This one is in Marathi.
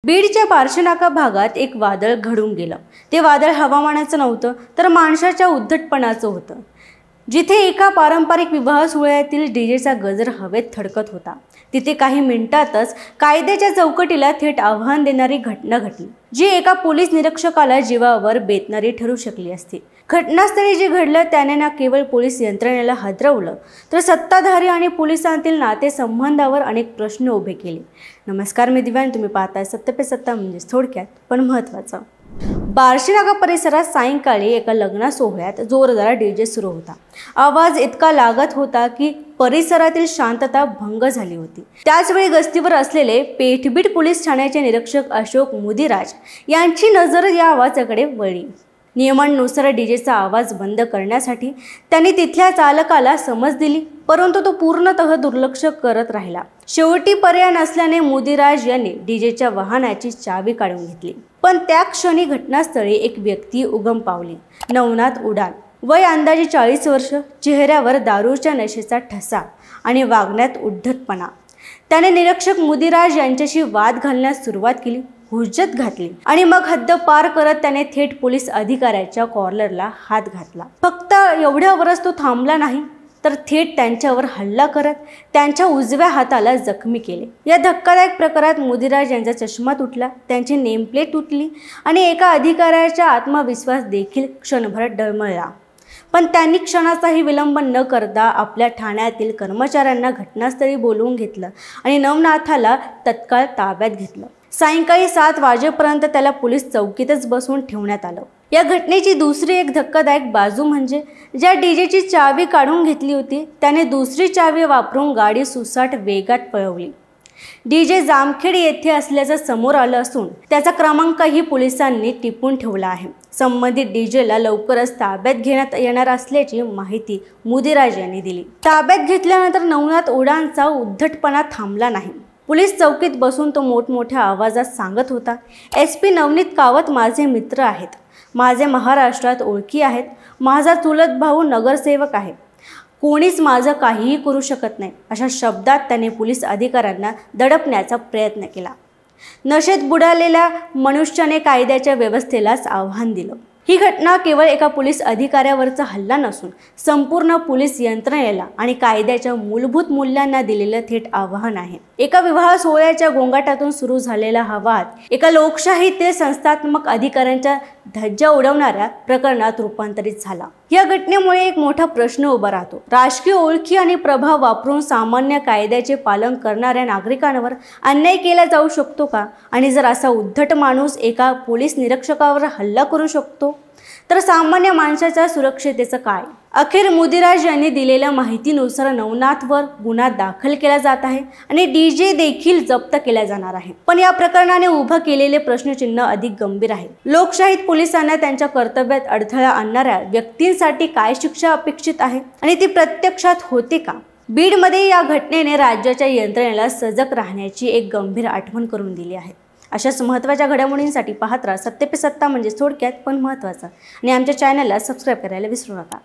बीडच्या बार्शीनाका भागात एक वादळ घडून गेलं। ते वादळ हवामानाचं नव्हतं तर माणसाच्या उद्धटपणाचं होतं। जिथे एका पारंपरिक विवाह सोहळ्यातील डीजेचा गजर हवेत थडकत होता, तिथे काही मिनिटातच कायद्याच्या चौकटीला थेट आव्हान देणारी घटना घडली, जी एका पोलीस निरीक्षकाला जीवावर बेतणारी ठरू शकली असती। घटनास्थळी जे घडलं त्याने ना केवळ पोलीस यंत्रणेला हादरवलं, तर सत्ताधारी आणि पोलिसांतील नातेसंबंधावर अनेक प्रश्न उभे केले। नमस्कार, मी दिव्यान, तुम्ही पाहताय सत्य पे सत्ता, म्हणजे थोडक्यात पण महत्त्वाचं। बार्शीनाका परिसरात सायंकाळी एका लग्न सोहळ्यात जोरदार डीजे सुरू होता। आवाज इतका लागत होता की परिसरातील शांतता भंग झाली होती। त्याचवेळी गस्तीवर असलेले पेठबीड पोलीस ठाण्याचे निरीक्षक अशोक मुदिराज यांची नजर या आवाजाकडे वळली। नियमांनुसार डीजेचा आवाज बंद करण्यासाठी त्यांनी तिथल्या चालकाला समज दिली, परंतु तो पूर्णतः दुर्लक्ष करत राहिला। शेवटी पर्याय नसल्याने मुदिराज यांनी डीजेच्या वाहनाची चावी काढून घेतली। पण त्या क्षणी घटनास्थळी एक व्यक्ती उगम पावली। नवनाथ उडान, वय अंदाजे 40 वर्ष, चेहऱ्यावर दारूच्या नशेचा ठसा आणि वागण्यात उद्धटपणा। त्याने निरीक्षक मुदिराज यांच्याशी वाद घालण्यास सुरुवात केली, हुज्जत घातली आणि मग हद्द पार करत त्याने थेट पोलीस अधिकाऱ्याच्या कॉलरला हात घातला। फक्त एवढ्यावरच तो थांबला नाही, तर थेट त्यांच्यावर हल्ला करत त्यांच्या उजव्या हाताला जखमी केले। या धक्कादायक प्रकारात मुदिराज यांचा चष्मा तुटला, त्यांची नेमप्लेट तुटली आणि एका अधिकाऱ्याचा आत्मविश्वास देखील क्षणभर डळमळला। पण त्यांनी क्षणाचाही विलंब न करता आपल्या ठाण्यातील कर्मचाऱ्यांना घटनास्थळी बोलवून घेतलं आणि नवनाथाला तत्काळ ताब्यात घेतलं। सायंकाळी 7 वाजेपर्यंत त्याला पोलीस चौकीतच बसवून ठेवण्यात आलं। या घटनेची दुसरी एक धक्कादायक बाजू म्हणजे ज्या डीजेची चावी काढून घेतली होती त्याने दुसरी चावी वापरून गाडी सुसाट वेगात पळवली। डीजे जामखेड येथे असल्याचं समोर आलं असून त्याचा क्रमांकही पोलिसांनी टिपून ठेवला आहे। संबंधित डीजेला लवकरच ताब्यात घेण्यात येणार असल्याची माहिती मुदिराज यांनी दिली। ताब्यात घेतल्यानंतर नवनाथ उडानचा उद्धटपणा थांबला नाही। पोलीस चौकीत बसून तो मोठमोठ्या आवाजात सांगत होता, SP नवनीत कावत माझे मित्र आहेत, माझे महाराष्ट्रात ओळखी आहेत, माझा चुलत भाऊ नगरसेवक आहे, कोणीच माझं काहीही करू शकत नाही, अशा शब्दात त्याने पोलीस अधिकाऱ्यांना दडपण्याचा प्रयत्न केला। नशेत बुडालेल्या मनुष्याने कायद्याच्या व्यवस्थेलाच आव्हान दिलं। ही घटना केवळ एका पोलीस अधिकाऱ्यावरचा हल्ला नसून संपूर्ण पोलीस यंत्रणेला आणि कायद्याच्या मूलभूत मूल्यांना दिलेलं थेट आव्हान आहे। एका विवाह सोहळ्याच्या गोंगाटातून सुरू झालेला हा वाद एका लोकशाहीतील संस्थात्मक अधिकाऱ्यांच्या धज्जा उडवणाऱ्या प्रकरणात रूपांतरित झाला। या घटनेमुळे एक मोठा प्रश्न उभा राहतो, राजकीय ओळखी आणि प्रभाव वापरून सामान्य कायद्याचे पालन करणाऱ्या नागरिकांवर अन्याय केला जाऊ शकतो का? आणि जर असा उद्धट माणूस एका पोलीस निरीक्षकावर हल्ला करू शकतो, तर सामान्य माणसाच्या सुरक्षितेचं काय? अखेर मुदिराज यांनी दिलेल्या माहितीनुसार नवनाथवर गुन्हा दाखल केला जात आहे आणि डीजे देखील जप्त केला जाणार आहे। पण या प्रकरणाने उभं केलेले प्रश्नचिन्ह अधिक गंभीर आहे। लोकशाहीत पोलिसांना त्यांच्या कर्तव्यात अडथळा आणणाऱ्या व्यक्तींसाठी काय शिक्षा अपेक्षित आहे आणि ती प्रत्यक्षात होते का? बीडमध्ये या घटनेने राज्याच्या यंत्रणेला सजग राहण्याची एक गंभीर आठवण करून दिली आहे। अशाच महत्त्वाच्या घडामोडींसाठी पाहत राहा सत्य पे सत्ता, म्हणजे थोडक्यात पण महत्त्वाचं, आणि आमच्या चॅनलला सबस्क्राईब करायला विसरू नका।